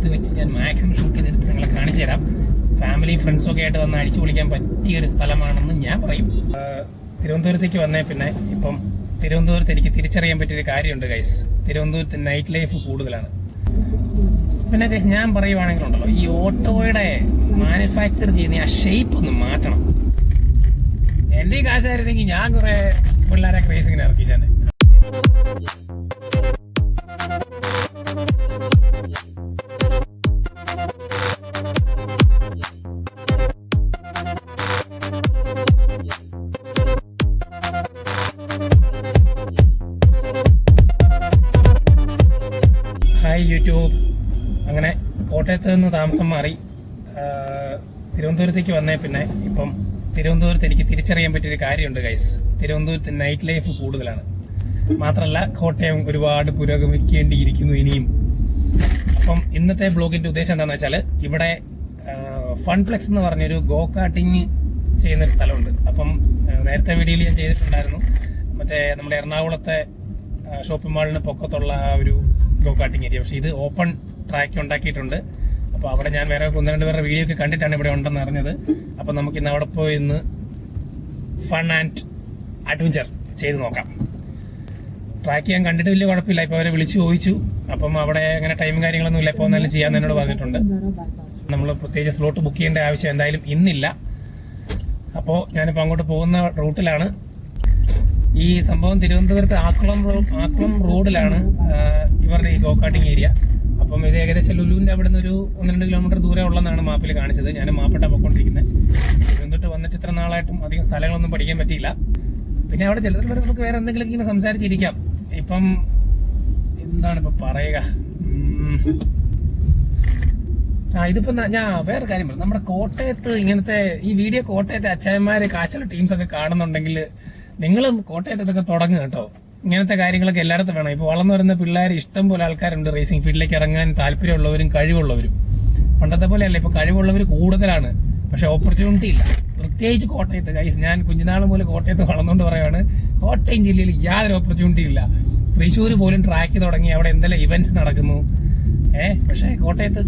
എടുത്ത് വെച്ച് ഞാൻ മാക്സിമം ഷൂട്ട് ചെയ്തെടുത്ത് നിങ്ങളെ കാണിച്ചു തരാം. ഫാമിലി ഫ്രണ്ട്സൊക്കെ ആയിട്ട് വന്ന് അടിച്ചു പൊളിക്കാൻ പറ്റിയ ഒരു സ്ഥലമാണെന്ന് ഞാൻ പറയും. തിരുവനന്തപുരത്തേക്ക് വന്നേ പിന്നെ ഇപ്പം തിരുവനന്തപുരത്ത് എനിക്ക് തിരിച്ചറിയാൻ പറ്റിയൊരു കാര്യമുണ്ട് ഗൈസ്. തിരുവനന്തപുരത്ത് നൈറ്റ് ലൈഫ് കൂടുതലാണ്. പിന്നെ ഗൈസ് ഞാൻ പറയുവാണെങ്കിലുണ്ടല്ലോ, ഈ ഓട്ടോയുടെ മാനുഫാക്ചർ ചെയ്യുന്ന ആ ഷേപ്പ് ഒന്ന് മാറ്റണം. എൻ്റെ ഈ കാശായിരുന്നെങ്കിൽ ഞാൻ കുറെ പിള്ളേരെ ക്രേസിങ്ങിന് ഇറക്കിച്ചാണ്. Hi YouTube. അങ്ങനെ കോട്ടയത്ത് നിന്ന് താമസം മാറി തിരുവനന്തപുരത്തേക്ക് വന്നേ പിന്നെ ഇപ്പം തിരുവനന്തപുരത്ത് എനിക്ക് തിരിച്ചറിയാൻ പറ്റിയൊരു കാര്യമുണ്ട് ഗൈസ്. തിരുവനന്തപുരത്ത് നൈറ്റ് ലൈഫ് കൂടുതലാണ്. മാത്രമല്ല കോട്ടയം ഒരുപാട് പുരോഗമിക്കേണ്ടിയിരിക്കുന്നു ഇനിയും. അപ്പം ഇന്നത്തെ ബ്ലോഗിന്റെ ഉദ്ദേശം എന്താണെന്ന് വെച്ചാൽ, ഇവിടെ ഫൺപ്ലെക്സ് എന്ന് പറഞ്ഞൊരു ഗോ കാർട്ടിങ് ചെയ്യുന്നൊരു സ്ഥലമുണ്ട്. അപ്പം നേരത്തെ വീഡിയോയിൽ ഞാൻ ചെയ്തിട്ടുണ്ടായിരുന്നു, മറ്റേ നമ്മുടെ എറണാകുളത്തെ ഷോപ്പിംഗ് മാളിന് പൊക്കത്തുള്ള ആ ഒരു ഗോ കാർട്ടിങ് ഏരിയ. പക്ഷെ ഇത് ഓപ്പൺ ട്രാക്ക് ഉണ്ടാക്കിയിട്ടുണ്ട്. അപ്പോൾ അവിടെ ഞാൻ വേറെ ഒന്ന് രണ്ട് പേരുടെ വീഡിയോ ഒക്കെ കണ്ടിട്ടാണ് ഇവിടെ ഉണ്ടെന്ന് അറിഞ്ഞത്. അപ്പം നമുക്ക് ഇന്ന് അവിടെ പോയി ഇന്ന് ഫൺ ആൻഡ് അഡ്വഞ്ചർ ചെയ്ത് നോക്കാം. ട്രാക്ക് ചെയ്യാൻ കണ്ടിട്ട് വലിയ കുഴപ്പമില്ല. ഇപ്പോൾ അവരെ വിളിച്ചു ചോദിച്ചു. അപ്പം അവിടെ അങ്ങനെ ടൈം കാര്യങ്ങളൊന്നും ഇല്ല, ഇപ്പോൾ ഒന്നാലും ചെയ്യാൻ എന്നോട് പറഞ്ഞിട്ടുണ്ട്. നമ്മൾ പ്രത്യേകിച്ച് സ്ലോട്ട് ബുക്ക് ചെയ്യേണ്ട ആവശ്യം എന്തായാലും ഇന്നില്ല. അപ്പോൾ ഞാനിപ്പോൾ അങ്ങോട്ട് പോകുന്ന റൂട്ടിലാണ്. ഈ സംഭവം തിരുവനന്തപുരത്ത് ആക്കുളം റോഡിലാണ് ഇവരുടെ ഈ ഗോ കാർട്ടിങ് ഏരിയ. അപ്പം ഇത് ഏകദേശം ലുലുവിന്റെ അവിടെ നിന്ന് ഒരു 1-2 കിലോമീറ്റർ ദൂരം ഉള്ളതാണ് മാപ്പിൽ കാണിച്ചത്. ഞാൻ മാപ്പിട്ടാ പോയിക്കൊണ്ടിരിക്കുന്നത്. തിരുവനന്തപുരത്ത് വന്നിട്ട് ഇത്ര നാളായിട്ടും അധികം സ്ഥലങ്ങളൊന്നും പഠിക്കാൻ പറ്റിയില്ല. പിന്നെ അവിടെ ചിലപ്പോൾ നമുക്ക് വേറെ എന്തെങ്കിലും ഇങ്ങനെ സംസാരിച്ചിരിക്കാം. ഇപ്പം എന്താണ് ഇപ്പൊ പറയുക, ഇതിപ്പോ ഞാൻ വേറെ കാര്യം പറഞ്ഞു. നമ്മുടെ കോട്ടയത്ത് ഇങ്ങനത്തെ ഈ വീഡിയോ കോട്ടയത്തെ അച്ചായന്മാര് കാശുള്ള ടീംസൊക്കെ കാണുന്നുണ്ടെങ്കിൽ നിങ്ങളും കോട്ടയത്ത് ഇതൊക്കെ തുടങ്ങുക കേട്ടോ. ഇങ്ങനത്തെ കാര്യങ്ങളൊക്കെ എല്ലായിടത്തും വേണം. ഇപ്പൊ വളർന്നു വരുന്ന പിള്ളേർ ഇഷ്ടം പോലെ ആൾക്കാരുണ്ട് റേസിംഗ് ഫീൽഡിലേക്ക് ഇറങ്ങാൻ താല്പര്യമുള്ളവരും കഴിവുള്ളവരും. പണ്ടത്തെ പോലെയല്ല, ഇപ്പൊ കഴിവുള്ളവർ കൂടുതലാണ്, പക്ഷെ ഓപ്പർച്യൂണിറ്റി ഇല്ല. പ്രത്യേകിച്ച് കോട്ടയത്ത് ഗൈസ്, ഞാൻ കുഞ്ഞുനാൾ മുതൽ കോട്ടയത്ത് വളർന്നുകൊണ്ട് പറയുകയാണ്, കോട്ടയം ജില്ലയിൽ യാതൊരു ഓപ്പർച്യൂണിറ്റി ഇല്ല. തൃശ്ശൂർ പോലും ട്രാക്ക് തുടങ്ങി, അവിടെ എന്തെല്ലാം ഇവന്റ്സ് നടക്കുന്നു. പക്ഷെ കോട്ടയത്ത്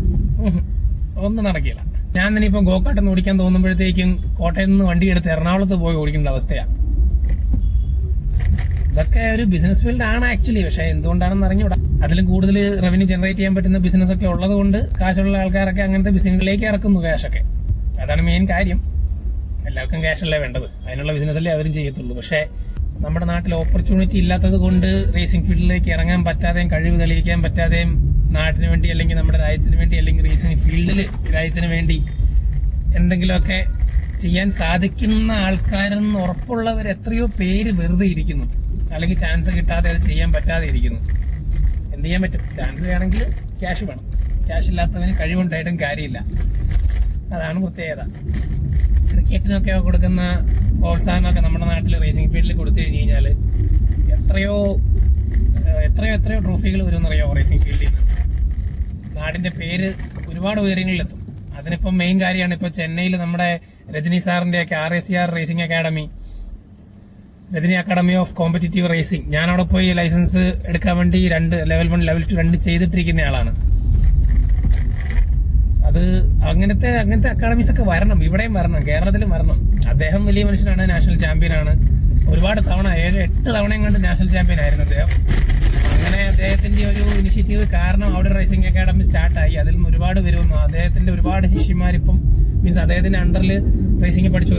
ഒന്നും നടക്കില്ല. ഞാൻ തന്നെ ഇപ്പം ഗോകാട്ടൊന്ന് ഓടിക്കാൻ തോന്നുമ്പോഴത്തേക്കും കോട്ടയത്ത് നിന്ന് വണ്ടി എടുത്ത് എറണാകുളത്ത് പോയി ഓടിക്കേണ്ട അവസ്ഥയാണ്. ഇതൊക്കെ ഒരു ബിസിനസ് ഫീൽഡ് ആണ് ആക്ച്വലി. പക്ഷെ എന്തുകൊണ്ടാണെന്ന് അറിഞ്ഞൂടാ. അതിലും കൂടുതൽ റവന്യൂ ജനറേറ്റ് ചെയ്യാൻ പറ്റുന്ന ബിസിനസ് ഒക്കെ ഉള്ളത് കൊണ്ട് കാശുള്ള ആൾക്കാരൊക്കെ അങ്ങനത്തെ ബിസിനസ്സിലേക്ക് ഇറക്കുന്നു ക്യാഷൊക്കെ. അതാണ് മെയിൻ കാര്യം. എല്ലാവർക്കും ക്യാഷല്ലേ വേണ്ടത്, അതിനുള്ള ബിസിനസ്സല്ലേ അവരും ചെയ്യത്തുള്ളൂ. പക്ഷെ നമ്മുടെ നാട്ടിൽ ഓപ്പർച്യൂണിറ്റി ഇല്ലാത്തത് കൊണ്ട് റേസിംഗ് ഫീൽഡിലേക്ക് ഇറങ്ങാൻ പറ്റാതെയും കഴിവ് തെളിയിക്കാൻ പറ്റാതെയും നാടിന് വേണ്ടി അല്ലെങ്കിൽ നമ്മുടെ രാജ്യത്തിന് വേണ്ടി അല്ലെങ്കിൽ റേസിംഗ് ഫീൽഡിൽ രാജ്യത്തിന് വേണ്ടി എന്തെങ്കിലുമൊക്കെ ചെയ്യാൻ സാധിക്കുന്ന ആൾക്കാരെന്ന് ഉറപ്പുള്ളവർ എത്രയോ പേര് വെറുതെ ഇരിക്കുന്നു, അല്ലെങ്കിൽ ചാൻസ് കിട്ടാതെ അത് ചെയ്യാൻ പറ്റാതെ ഇരിക്കുന്നു. എന്ത് ചെയ്യാൻ പറ്റും? ചാൻസ് വേണമെങ്കിൽ ക്യാഷ് വേണം. ക്യാഷ് ഇല്ലാത്തവന് കഴിവുണ്ടായിട്ടും കാര്യമില്ല. അതാണ് പ്രത്യേകത. ക്രിക്കറ്റിനൊക്കെ കൊടുക്കുന്ന പ്രോത്സാഹനമൊക്കെ നമ്മുടെ നാട്ടിൽ റേസിംഗ് ഫീൽഡിൽ കൊടുത്തു കഴിഞ്ഞ് കഴിഞ്ഞാൽ എത്രയോ ട്രോഫികൾ വരുമെന്നറിയാമോ റേസിംഗ് ഫീൽഡിൽ നിന്ന്. നാടിന്റെ പേര് ഒരുപാട് ഉയരങ്ങളിലെത്തും. അതിനിപ്പം മെയിൻ കാര്യമാണ് ഇപ്പോൾ ചെന്നൈയിൽ നമ്മുടെ രജനി സാറിന്റെ ഒക്കെ RACR racing academy, Rajani academy of competitive racing. ഞാൻ അവിടെ പോയി ലൈസൻസ് എടുക്കാൻ വേണ്ടി ലെവൽ 1 ലെവൽ 2 2 ചെയ്തിട്ടിരിക്കുന്ന ആളാണ്. അത് അങ്ങനത്തെ അക്കാഡമീസ് ഒക്കെ വരണം, ഇവിടെയും വരണം, കേരളത്തിലും വരണം. അദ്ദേഹം വലിയ മനുഷ്യനാണ്, നാഷണൽ ചാമ്പ്യനാണ്. ഒരുപാട് തവണ 7-8 തവണയും കണ്ട് നാഷണൽ ചാമ്പ്യൻ ആയിരുന്നു അദ്ദേഹം. അങ്ങനെ അദ്ദേഹത്തിന്റെ ഒരു ഇനിഷ്യേറ്റീവ് കാരണം അവിടെ റേസിംഗ് അക്കാഡമി സ്റ്റാർട്ടായി. അതിൽ നിന്ന് ഒരുപാട് പേര് വന്നു. അദ്ദേഹത്തിന്റെ ഒരുപാട് ശിഷ്യന്മാരിപ്പം മീൻസ് അദ്ദേഹത്തിന്റെ അണ്ടറിൽ റേസിംഗ് പഠിച്ച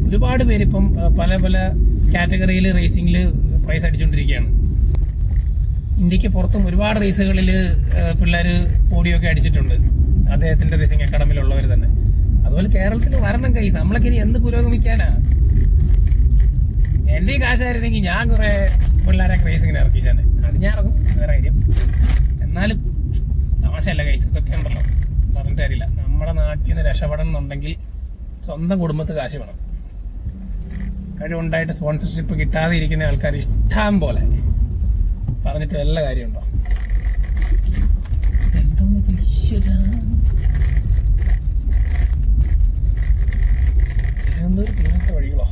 ഒരുപാട് പേരിപ്പം പല കാറ്റഗറിയിൽ റേസിംഗിൽ പ്രൈസ് അടിച്ചുകൊണ്ടിരിക്കുകയാണ്. ഇന്ത്യക്ക് പുറത്തും ഒരുപാട് റേസുകളിൽ പിള്ളേർ പോഡിയൊക്കെ അടിച്ചിട്ടുണ്ട് അദ്ദേഹത്തിന്റെ റേസിംഗ് അക്കാഡമിയിലുള്ളവർ തന്നെ. അതുപോലെ കേരളത്തിൽ വരണം കൈസ്. നമ്മളൊക്കെ ഇനി എന്ത് പുരോഗമിക്കാനാ? എന്റെ ഈ കാശായിരുന്നെങ്കിൽ ഞാൻ കുറെ പിള്ളേരെ റേസിങ്ങിന് ഇറക്കിച്ചാണ്. അത് ഞാൻ ഇറങ്ങും, വേറെ കാര്യം. എന്നാലും തമാശയല്ല കൈസ്, ഇതൊക്കെ ഉണ്ടല്ലോ, പറഞ്ഞിട്ട് കാര്യമില്ല. നമ്മുടെ നാട്ടിൽ നിന്ന് രക്ഷപ്പെടണം എന്നുണ്ടെങ്കിൽ സ്വന്തം കുടുംബത്ത് കാശ് വേണം. കഴിവുണ്ടായിട്ട് സ്പോൺസർഷിപ്പ് കിട്ടാതെ ഇരിക്കുന്ന ആൾക്കാർ ഇഷ്ടം പോലെ. പറഞ്ഞിട്ട് വല്ല കാര്യമുണ്ടോ? തിരുവനന്തപുരം പിന്നത്തെ വഴികളോ?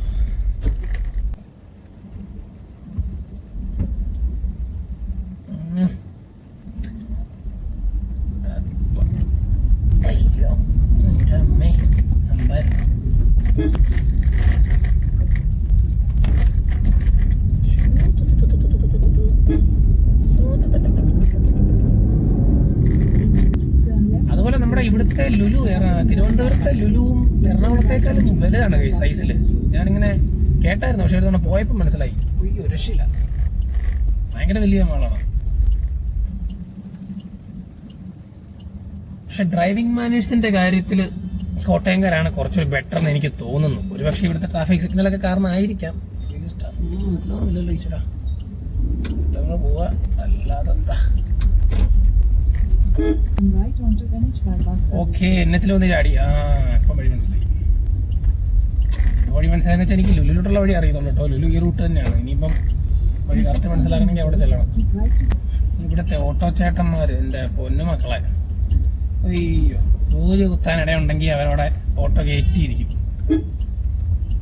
അതുപോലെ നമ്മുടെ ഇവിടുത്തെ ലുലു, തിരുവനന്തപുരത്തെ ലുലുവും എറണാകുളത്തേക്കാളും വലുതാണ് സൈസില്. ഞാനിങ്ങനെ കേട്ടായിരുന്നു, പക്ഷെ ഒരു തവണ പോയപ്പോൾ മനസ്സിലായി, ഒരു രക്ഷയില്ല, ഭയങ്കര വലിയ മാളാണ്. പക്ഷെ ഡ്രൈവിംഗ് മാനേഴ്സിന്റെ കാര്യത്തിൽ കോട്ടയംകാരാണ് കുറച്ചൊരു ബെറ്റർ എന്ന് എനിക്ക് തോന്നുന്നു. ഒരുപക്ഷെ ഇവിടുത്തെ ട്രാഫിക് സിഗ്നലൊക്കെ കാരണമായിരിക്കാം. മനസ്സിലാവുന്നില്ലല്ലോ ഈശ്വര, പോവാ അല്ലാതെ എന്താ. ഓക്കെ, എന്നത്തിൽ വന്ന് ചാടി. ഇപ്പം വഴി മനസ്സിലായി. വഴി മനസ്സിലായെന്ന് വെച്ചാൽ എനിക്ക് ലുലുലോട്ടുള്ള വഴി അറിയുന്നുള്ളൂ കേട്ടോ. ലുലു ഈ റൂട്ട് തന്നെയാണ്. ഇനിയിപ്പം വഴി കറക്റ്റ് മനസ്സിലാക്കണമെങ്കിൽ അവിടെ ചെല്ലണം. ഇവിടുത്തെ ഓട്ടോ ചേട്ടന്മാർ എൻ്റെ പൊന്നു മക്കളെ, അയ്യോ, സൂര്യ കുത്താനിടയുണ്ടെങ്കിൽ അവരവിടെ ഓട്ടോ കയറ്റിയിരിക്കും.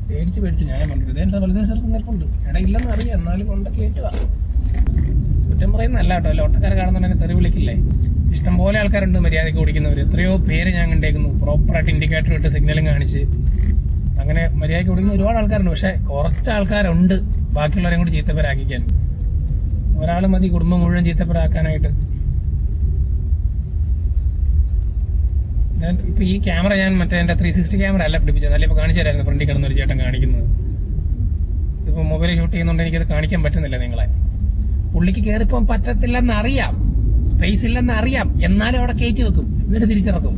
പേടിച്ച് ഞാൻ കണ്ടിട്ട് എൻ്റെ വലുത് സ്ഥലത്ത് നിൽപ്പുണ്ട്. ഇടയില്ലെന്ന് അറിയാം, എന്നാലും കൊണ്ട് കയറ്റുക. കുറ്റം പറയുന്നല്ല കേട്ടോ. അല്ല, ഓട്ടക്കാരെ കാണുന്നുണ്ടെങ്കിൽ തെറി വിളിക്കില്ലേ. ഇഷ്ടംപോലെ ആൾക്കാരുണ്ട് മര്യാദയ്ക്ക് ഓടിക്കുന്നവർ. എത്രയോ പേര് ഞാൻ കണ്ടേക്കുന്നു, പ്രോപ്പറായിട്ട് ഇൻഡിക്കേറ്റർ ഇട്ട് സിഗ്നലും കാണിച്ച് അങ്ങനെ മര്യാദയ്ക്ക് ഓടിക്കുന്ന ഒരുപാട് ആൾക്കാരുണ്ട്. പക്ഷെ കുറച്ച് ആൾക്കാരുണ്ട് ബാക്കിയുള്ളവരെയും കൂടി ചീത്തപ്പേരാക്കിക്കാൻ. ഒരാൾ മതി കുടുംബം മുഴുവൻ ചീത്തപ്പേരാക്കാനായിട്ട്. ഇപ്പൊ ഈ ക്യാമറ ഞാൻ മറ്റേ എൻ്റെ 360 ക്യാമറ അല്ല പിടിപ്പിച്ചത്, നല്ല ഇപ്പോൾ കാണിച്ചു തരായിരുന്നു. ഫ്രണ്ടിൽ കിടന്നൊരു ചേട്ടൻ കാണിക്കുന്നത്. ഇതിപ്പോൾ മൊബൈൽ ഷൂട്ട് ചെയ്യുന്നുണ്ട്, എനിക്കത് കാണിക്കാൻ പറ്റുന്നില്ല നിങ്ങളെ. പുള്ളിക്ക് കയറിപ്പോൻ പറ്റത്തില്ലെന്ന് അറിയാം, സ്പേസ് ഇല്ലെന്ന് അറിയാം, എന്നാലും അവിടെ കയറ്റി വെക്കും, എന്നിട്ട് തിരിച്ചിറക്കും.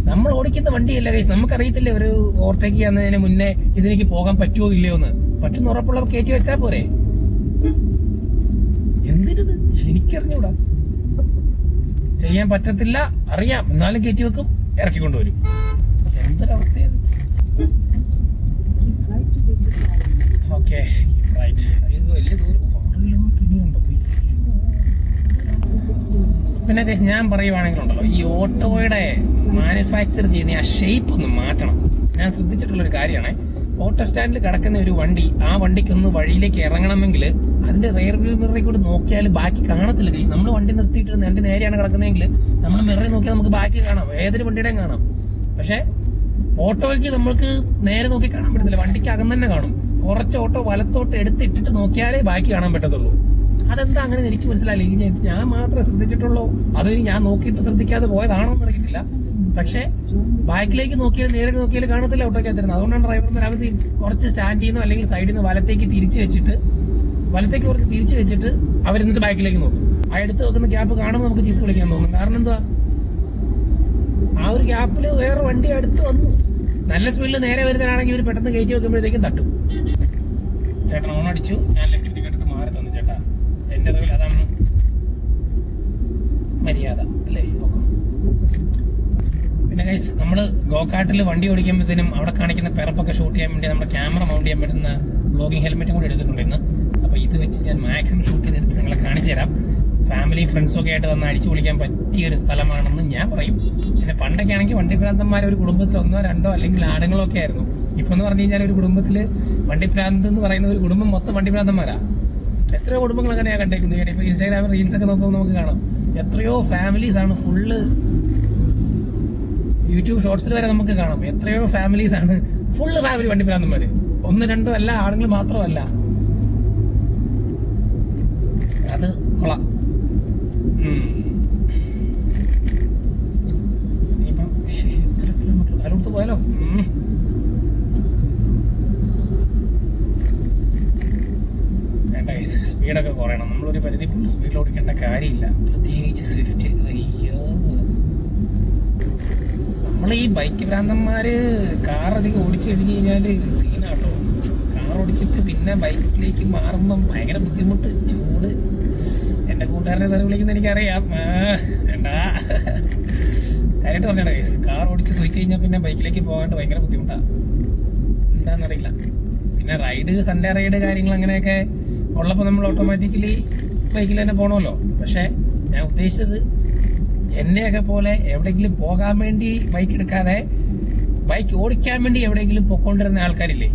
നമ്മൾ ഓടിക്കുന്ന വണ്ടിയല്ല ഗൈസ്, നമുക്കറിയത്തില്ലേ ഒരു ഓവർടേക്ക് ചെയ്യുന്നതിന് മുന്നേ ഇതിലേക്ക് പോകാൻ പറ്റുമോ ഇല്ലയോ എന്ന്. പറ്റുന്ന ഉറപ്പുള്ളവർ കയറ്റി വെച്ചാൽ പോരെ. എന്തിനത് എനിക്കറിഞ്ഞൂടാ. ചെയ്യാൻ പറ്റത്തില്ല അറിയാം, എന്നാലും കയറ്റി വെക്കും, ഇറക്കിക്കൊണ്ടുവരും. എന്തൊരവസ്ഥയത്. ഓക്കെ, വലിയ ദൂരം, 6 കിലോമീറ്റർ ഇനിയുണ്ടോ? പിന്നെ ഞാൻ പറയുവാണെങ്കിലുണ്ടല്ലോ, ഈ ഓട്ടോയുടെ മാനുഫാക്ചർ ചെയ്യുന്ന ആ ഷേപ്പ് ഒന്ന് മാറ്റണം. ഞാൻ ശ്രദ്ധിച്ചിട്ടുള്ളൊരു കാര്യമാണ്, ഓട്ടോ സ്റ്റാൻഡിൽ കിടക്കുന്ന ഒരു വണ്ടി, ആ വണ്ടിക്കൊന്ന് വഴിയിലേക്ക് ഇറങ്ങണമെങ്കിൽ അതിന്റെ റെയർ വ്യൂ മിററിൽ കൂടി നോക്കിയാൽ ബാക്കി കാണത്തില്ല ഗൈസ്. നമ്മൾ വണ്ടി നിർത്തിയിട്ട് എൻ്റെ നേരെയാണ് കിടക്കുന്നതെങ്കിൽ നമ്മൾ മിററിൽ നോക്കിയാൽ നമുക്ക് ബാക്കി കാണാം, ഏതൊരു വണ്ടിയുടെയും കാണാം. പക്ഷെ ഓട്ടോയ്ക്ക് നമ്മൾക്ക് നേരെ നോക്കി കാണാൻ പറ്റത്തില്ല, വണ്ടിക്ക് അകം തന്നെ കാണും. കുറച്ച് ഓട്ടോ വലത്തോട്ട് എടുത്തിട്ടിട്ട് നോക്കിയാലേ ബാക്കി കാണാൻ പറ്റത്തുള്ളൂ. അതെന്താ അങ്ങനെ എനിക്ക് മനസ്സിലായില്ല. ഞാൻ മാത്രമേ ശ്രദ്ധിച്ചിട്ടുള്ളൂ, അതോ ഇനി ഞാൻ നോക്കിയിട്ട് ശ്രദ്ധിക്കാതെ പോയതാണോ എന്ന് അറിയത്തില്ല. പക്ഷെ ബാക്കിലേക്ക് നോക്കിയാൽ നേരെ നോക്കിയാൽ കാണത്തില്ല ഓട്ടോക്കകത്തിരുന്നത്. അതുകൊണ്ടാണ് ഡ്രൈവർമാർ അവർ കുറച്ച് സ്റ്റാൻഡ് ചെയ്യുന്നു, അല്ലെങ്കിൽ സൈഡിൽ നിന്ന് വലത്തേക്ക് കുറച്ച് തിരിച്ചു വെച്ചിട്ട് അവരെന്നിട്ട് ബാക്കിലേക്ക് നോക്കും. ആ എടുത്ത് വെക്കുന്ന ഗ്യാപ്പ് കാണുമ്പോൾ നമുക്ക് ചീത്ത വിളിക്കാൻ തോന്നും. കാരണം എന്തുവാ, ആ ഒരു ഗ്യാപ്പിൽ വേറെ വണ്ടി അടുത്ത് വന്നു, നല്ല സ്പീഡിൽ നേരെ വരുന്നതാണെങ്കിൽ ഇവർ പെട്ടെന്ന് കയറ്റി വെക്കുമ്പോഴത്തേക്കും തട്ടും. ചേട്ടൻ ഓൺ അടിച്ചു, ഞാൻ ലെഫ്റ്റ് ടിക്കറ്റ് മാറി തന്നു. ചേട്ടാ എന്റെ അറിവിൽ അതാണ് മര്യാദ അല്ലേ. പിന്നെ ഗൈസ്, നമ്മൾ ഗോകാട്ടിൽ വണ്ടി ഓടിക്കുമ്പോഴത്തേനും അവിടെ കാണിക്കുന്ന പിറപ്പൊക്കെ ഷൂട്ട് ചെയ്യാൻ വേണ്ടി നമ്മുടെ ക്യാമറ മൗണ്ട് ചെയ്യാൻ പറ്റുന്ന വ്ലോഗിംഗ് ഹെൽമെറ്റും കൂടി എടുത്തിട്ടുണ്ട് ഇന്ന്. അപ്പോൾ ഇത് വെച്ച് ഞാൻ മാക്സിമം ഷൂട്ട് ചെയ്തെടുത്ത് നിങ്ങളെ കാണിച്ചു തരാം. ഫാമിലി ഫ്രണ്ട്സൊക്കെ ആയിട്ട് വന്ന് അടിച്ചു പൊളിക്കാൻ പറ്റിയ ഒരു സ്ഥലമാണെന്ന് ഞാൻ പറയും. പിന്നെ പണ്ടൊക്കെ ആണെങ്കിൽ വണ്ടിഭ്രാന്തന്മാർ ഒരു കുടുംബത്തിൽ 1, 2 അല്ലെങ്കിൽ ആണുങ്ങളൊക്കെ ആയിരുന്നു. ഇപ്പൊ എന്ന് പറഞ്ഞു കഴിഞ്ഞാൽ ഒരു കുടുംബത്തിൽ വണ്ടിഭ്രാന്ത് എന്ന് പറയുന്ന ഒരു കുടുംബം മൊത്തം വണ്ടിഭ്രാന്തന്മാരാ. എത്രയോ കുടുംബങ്ങൾ അങ്ങനെയാണ് കണ്ടേക്കുന്നത്. ഇപ്പൊ ഇൻസ്റ്റാഗ്രാമിൽ റീൽസ് ഒക്കെ നോക്കുമ്പോൾ നമുക്ക് കാണാം എത്രയോ ഫാമിലീസ് ആണ്. ഫുള്ള് യൂട്യൂബ് ഷോർട്സിൽ വരെ നമുക്ക് കാണാം എത്രയോ ഫാമിലീസ് ആണ്, ഫുള്ള് ഫാമിലി വണ്ടിഭ്രാന്തന്മാര്. 1, 2 അല്ല, ആണുങ്ങൾ മാത്രമല്ല. അത് കൊള്ളാം. ഇനിയിപ്പം എത്ര കിലോമീറ്റർ അതിലോട്ട് പോയാലോ. സ്പീഡൊക്കെ കുറയണം. നമ്മളൊരു പരിധി ഫുൾ സ്പീഡിൽ ഓടിക്കേണ്ട കാര്യമില്ല, പ്രത്യേകിച്ച് സ്വിഫ്റ്റ്. അയ്യോ, നമ്മൾ ഈ ബൈക്ക് ഭ്രാന്തന്മാര് കാർ അധികം ഓടിച്ചു കഴിഞ്ഞ് കഴിഞ്ഞാല് സീനാട്ടോ. കാർ ഓടിച്ചിട്ട് പിന്നെ ബൈക്കിലേക്ക് മാറുമ്പം ഭയങ്കര ബുദ്ധിമുട്ട്, ചൂട്. എന്റെ കൂട്ടുകാരനെ തെറി വിളിക്കുന്ന എനിക്കറിയാം, വേണ്ട കാര്യമായിട്ട് പറഞ്ഞാ ഗൈസ്. കാർ ഓടിച്ച് സ്വിച്ച് കഴിഞ്ഞാൽ പിന്നെ ബൈക്കിലേക്ക് പോകാണ്ട് ഭയങ്കര ബുദ്ധിമുട്ടാണ്, എന്താണെന്നറിയില്ല. പിന്നെ റൈഡ്, സൺഡേ റൈഡ് കാര്യങ്ങൾ അങ്ങനെയൊക്കെ ഉള്ളപ്പോൾ നമ്മൾ ഓട്ടോമാറ്റിക്കലി ബൈക്കിൽ തന്നെ പോകണമല്ലോ. പക്ഷെ ഞാൻ ഉദ്ദേശിച്ചത് എന്നെയൊക്കെ പോലെ എവിടെയെങ്കിലും പോകാൻ വേണ്ടി ബൈക്ക് എടുക്കാതെ ബൈക്ക് ഓടിക്കാൻ വേണ്ടി എവിടെയെങ്കിലും പൊക്കോണ്ടിരുന്ന ആൾക്കാരില്ലേ,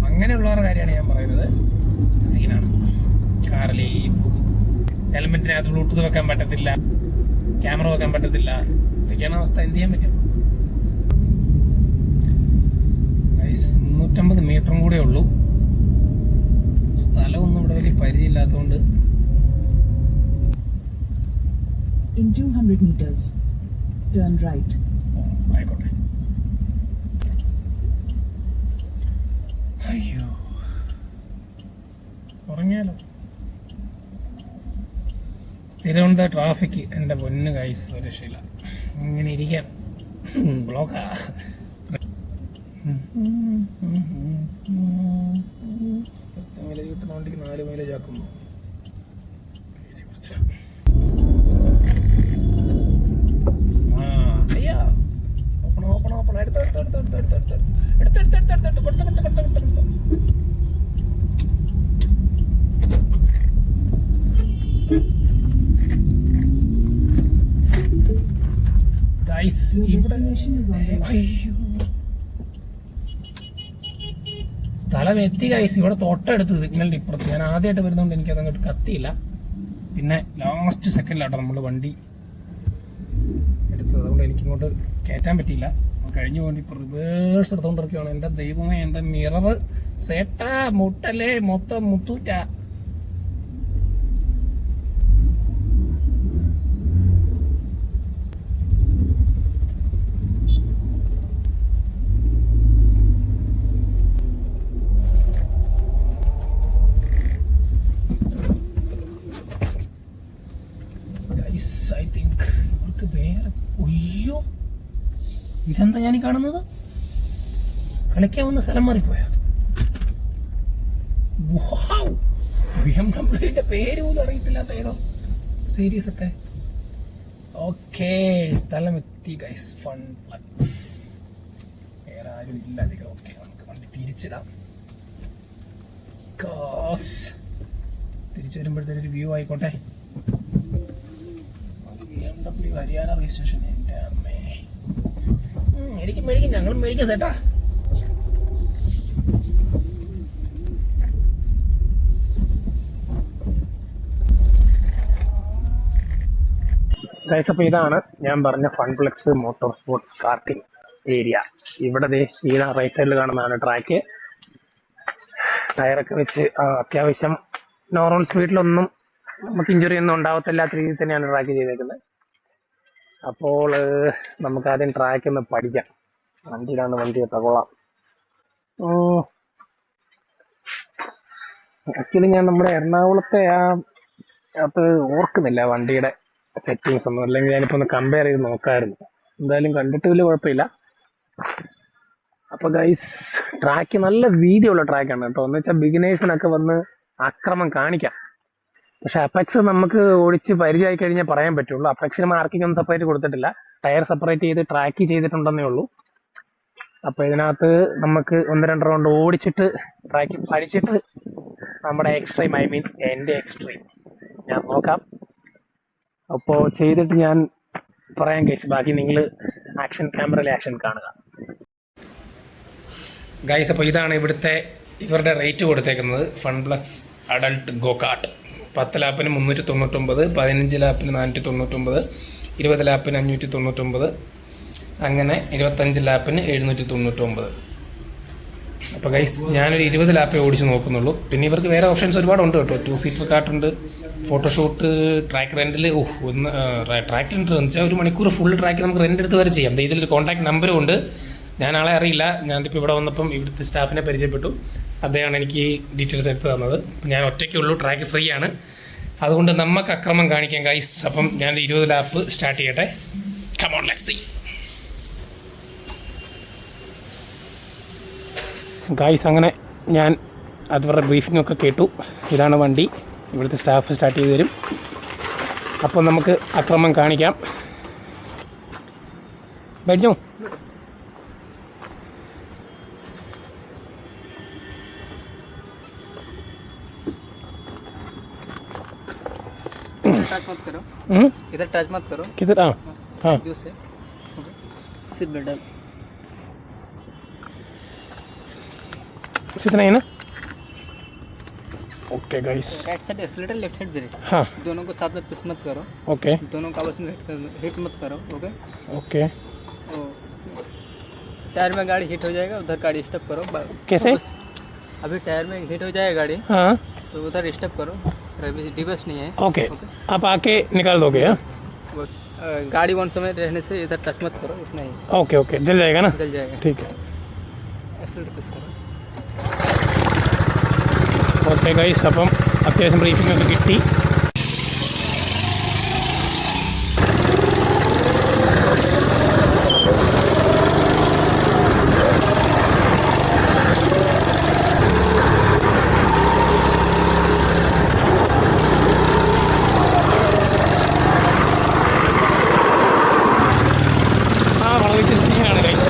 അങ്ങനെയുള്ളവരുടെ കാര്യമാണ് ഞാൻ പറയുന്നത്. സീനാണ്. കാറിൽ ഹെൽമെറ്റിനകത്ത് ബ്ലൂടൂത്ത് വെക്കാൻ പറ്റത്തില്ല, ക്യാമറ വെക്കാൻ പറ്റത്തില്ല. ഇതൊക്കെയാണ് അവസ്ഥ. എന്ത് ചെയ്യാൻ പറ്റും? 350 മീറ്ററും കൂടെ ഉള്ളൂ. സ്ഥലമൊന്നും ഇവിടെ വലിയ പരിചയമില്ലാത്തതുകൊണ്ട്. In 200 meters, turn right. ആയിക്കോട്ടെ. അയ്യോ, ഉറങ്ങിയാലോ. തിരുവനന്തപുരം ട്രാഫിക് എൻ്റെ പൊന്ന് ഗൈസ്, ഒരു രക്ഷയില്ല. ഇങ്ങനെ ഇരിക്കാം, ബ്ലോക്കാ. 10 മൈലേജ് കിട്ടുന്ന വണ്ടിക്ക് 4 മൈലേജ് ആക്കുമ്പോൾ ഓപ്പൺ എടുത്ത് സ്ഥലം എത്തി ഗൈസ്. ഇവിടെ തൊട്ടടുത്ത് സിഗ്നലിന്റെ ഇപ്പുറത്ത്. ഞാൻ ആദ്യമായിട്ട് വരുന്നതുകൊണ്ട് എനിക്ക് അതങ്ങോട്ട് കത്തിയില്ല. പിന്നെ ലാസ്റ്റ് സെക്കൻഡിലാട്ടോ നമ്മൾ വണ്ടി എടുത്തത്. അതുകൊണ്ട് എനിക്കിങ്ങോട്ട് കയറ്റാൻ പറ്റിയില്ല. കഴിഞ്ഞു പോയി ഇപ്പൊ റിവേഴ്സ് എടുത്തോണ്ടിരിക്കുകയാണ്. എന്റെ ദൈവമേ, എന്റെ മിറർ സേട്ടാ മുട്ടല്ലേ മൊത്തം മുത്തൂറ്റ. ഐ തിങ്ക് ഇവർക്ക് വേറെ. ഒയ്യോ, ഇതെന്താ ഞാൻ കാണുന്നത്? കളിക്കാൻ വന്ന സ്ഥലം മാറിപ്പോയാ. BMW പേര് പോലും അറിയത്തില്ലാത്ത ഏതോ സീരീസ് ഒക്കെ. ഓക്കെ, സ്ഥലം എത്തി ഗൈസ്. ഫൺ പ്ലക്സ്. വേറെ ആരും ഇല്ല അധികം. ഓക്കെ, നമുക്ക് വണ്ടി തിരിച്ചിടാം. തിരിച്ചു വരുമ്പോഴത്തേക്കൊരു വ്യൂ ആയിക്കോട്ടെ. BMW Haryana registration. എൻ്റെ അമ്മേ, മേടിക്കും ഞങ്ങളും മേടിക്കാം സേട്ടാ. ഗൈസ്, അപ്പോൾ ഇതാണ് ഞാൻ പറഞ്ഞ ഫൺപ്ലെക്സ് മോട്ടോർ സ്പോർട്സ് കാർട്ടിംഗ് ഏരിയ. ഇവിടെ ഈ റൈറ്റ് സൈഡിൽ കാണുന്നതാണ് ട്രാക്ക്. ടയറൊക്കെ വെച്ച് അത്യാവശ്യം നോർമൽ സ്പീഡിലൊന്നും നമുക്ക് ഇഞ്ചുറി ഒന്നും ഉണ്ടാവത്തില്ലാത്ത രീതിയിൽ തന്നെയാണ് ട്രാക്ക് ചെയ്തേക്കുന്നത്. അപ്പോൾ നമുക്ക് ആദ്യം ട്രാക്ക് ഒന്ന് പഠിക്കാം. വണ്ടിയിലാണ് വണ്ടി തകൊള്ളാം. ആക്ച്വലി ഞാൻ നമ്മുടെ എറണാകുളത്തെ അത് ഓർക്കുന്നില്ല വണ്ടിയുടെ സെറ്റിങ്സ് ഒന്നും. അല്ലെങ്കിൽ ഞാനിപ്പോൾ ഒന്ന് കമ്പയർ ചെയ്ത് നോക്കാമായിരുന്നു. എന്തായാലും കണ്ടിട്ട് വലിയ കുഴപ്പമില്ല. അപ്പോൾ ഗൈസ്, ട്രാക്ക് നല്ല വീതിയുള്ള ട്രാക്കാണ് കേട്ടോ. എന്ന് വെച്ചാൽ ബിഗിനേഴ്സിനൊക്കെ വന്ന് അക്രമം കാണിക്കാം. പക്ഷെ അപ്പെക്സ് നമുക്ക് ഓടിച്ച് പരിചയമായി കഴിഞ്ഞാൽ പറയാൻ പറ്റുള്ളൂ. അപ്പെക്സിന് മാർക്കിംഗ് ഒന്നും സെപ്പറേറ്റ് കൊടുത്തിട്ടില്ല. ടയർ സെപ്പറേറ്റ് ചെയ്ത് ട്രാക്ക് ചെയ്തിട്ടുണ്ടെന്നേ ഉള്ളൂ. അപ്പോൾ ഇതിനകത്ത് നമുക്ക് 1-2 റൗണ്ട് ഓടിച്ചിട്ട് ട്രാക്ക് പഠിച്ചിട്ട് നമ്മുടെ എക്സ്ട്രീം, ഐ മീൻ എൻ്റെ എക്സ്ട്രീം ഞാൻ നോക്കാം. അപ്പോൾ ചെയ്തിട്ട് ഞാൻ പറയാം ഗൈസ്. ബാക്കി നിങ്ങൾ ക്യാമറയിലെ ആക്ഷൻ കാണുക ഗൈസ്. അപ്പോൾ ഇതാണ് ഇവരുടെ റേറ്റ് കൊടുത്തേക്കുന്നത്. ഫൺപ്ലക്സ് അഡൾട്ട് ഗോകാർട്ട്. 10 ലാപ്പിന് 399, 15 ലാപ്പിന് 499, 20 ലാപ്പിന് 599, അങ്ങനെ 25 ലാപ്പിന് 799. അപ്പോൾ ഗൈസ്, ഞാനൊരു 20 ലാപ്പേ ഓടിച്ച് നോക്കുന്നുള്ളൂ. പിന്നെ ഇവർക്ക് വേറെ ഓപ്ഷൻസ് ഒരുപാടുണ്ട് കേട്ടോ. 2 സീറ്റർ കാർട്ടുണ്ട്, ഫോട്ടോഷൂട്ട്, ട്രാക്ക് റെൻറ്റിൽ. ട്രാക്ക് റെൻറ്റ് എന്ന് വെച്ചാൽ 1 മണിക്കൂർ ഫുൾ ട്രാക്ക് നമുക്ക് റെൻ്റ് എടുത്ത് വരെ ചെയ്യാം. ഇതിലൊരു കോൺടാക്ട് നമ്പറും ഉണ്ട്. ഞാൻ ആളെ അറിയില്ല. ഞാനിപ്പോൾ ഇവിടെ വന്നപ്പം ഇവിടുത്തെ സ്റ്റാഫിനെ പരിചയപ്പെട്ടു. അദ്ദേഹമാണ് എനിക്ക് ഡീറ്റെയിൽസ് എടുത്ത് തന്നത്. ഞാൻ ഒറ്റയ്ക്കുള്ളൂ, ട്രാക്ക് ഫ്രീ ആണ്. അതുകൊണ്ട് നമുക്ക് അക്രമം കാണിക്കാം ഗൈസ്. അപ്പം ഞാൻ 20 ലാപ്പ് സ്റ്റാർട്ട് ചെയ്യട്ടെ. Come on, let's see guys. അങ്ങനെ ഞാൻ അതുവരെ ബ്രീഫിംഗ് ഒക്കെ കേട്ടു. ഇതാണ് വണ്ടി. ഇവിടുത്തെ സ്റ്റാഫ് സ്റ്റാർട്ട് ചെയ്ത് തരും. അപ്പം നമുക്ക് അക്രമം കാണിക്കാം. बैठ टच मत करो, इधर टच मत करो। किधर? हाँ हाँ, से सीट बेल्ट डाल। इतना ही ना? Okay guys. Right side accelerator, left side brake. हाँ, दोनों को साथ में पुश मत करो। ओके दोनों को आपस में हिट मत करो। Okay okay. टायर में गाड़ी हिट हो जाएगा, उधर गाड़ी स्टॉप करो। कैसे? अभी टायर में हिट हो जाएगा गाड़ी, हाँ तो उधर स्टॉप करो, रिवर्स नहीं है। ओके, आप आके निकाल दोगे? हाँ वो, गाड़ी वन समय रहने से इधर टच मत करो, इतना ही ഓക്കെ ഓക്കെ जल जाएगा ना? जल जाएगा। ठीक है एक्सीलेटर प्रेस करो। ഓക്കെ ഗൈസ്, അപ്പം അത്യാവശ്യം ബ്രീഫിംഗ് ഒക്കെ കിട്ടി. ആ വളരെ സീനാണ് ഗൈസ്.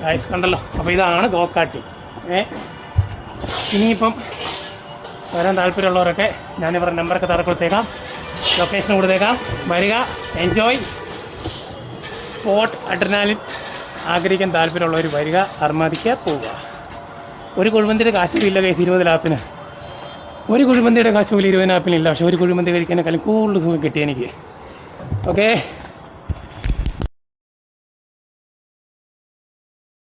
ഗൈസ് കണ്ടല്ലോ. അപ്പോൾ ഇതാണ് ഗോകാട്ടി. ഇനിയിപ്പം വരാൻ താല്പര്യമുള്ളവരൊക്കെ ഞാനിവരുടെ നമ്പറൊക്കെ താഴെ കൊടുത്തേക്കാം, ലൊക്കേഷൻ കൊടുത്തേക്കാം. വരിക, എൻജോയ് സ്പോട്ട് അഡ്രിനാലിൻ ആഗ്രഹിക്കാൻ താല്പര്യമുള്ളവർ വരിക, അർമാദിക്കുക, പോവുക. ഒരു കുഴിമന്തിയുടെ കാശില്ല കേസ് 20 ആപ്പിന്. ഒരു കുഴിമന്തിയുടെ കാശ് പോലും 20 ആപ്പിനില്ല. പക്ഷേ ഒരു കുഴിമന്തി കഴിക്കാനേക്കാളും കൂടുതൽ സുഖം കിട്ടി എനിക്ക്. ഓക്കെ.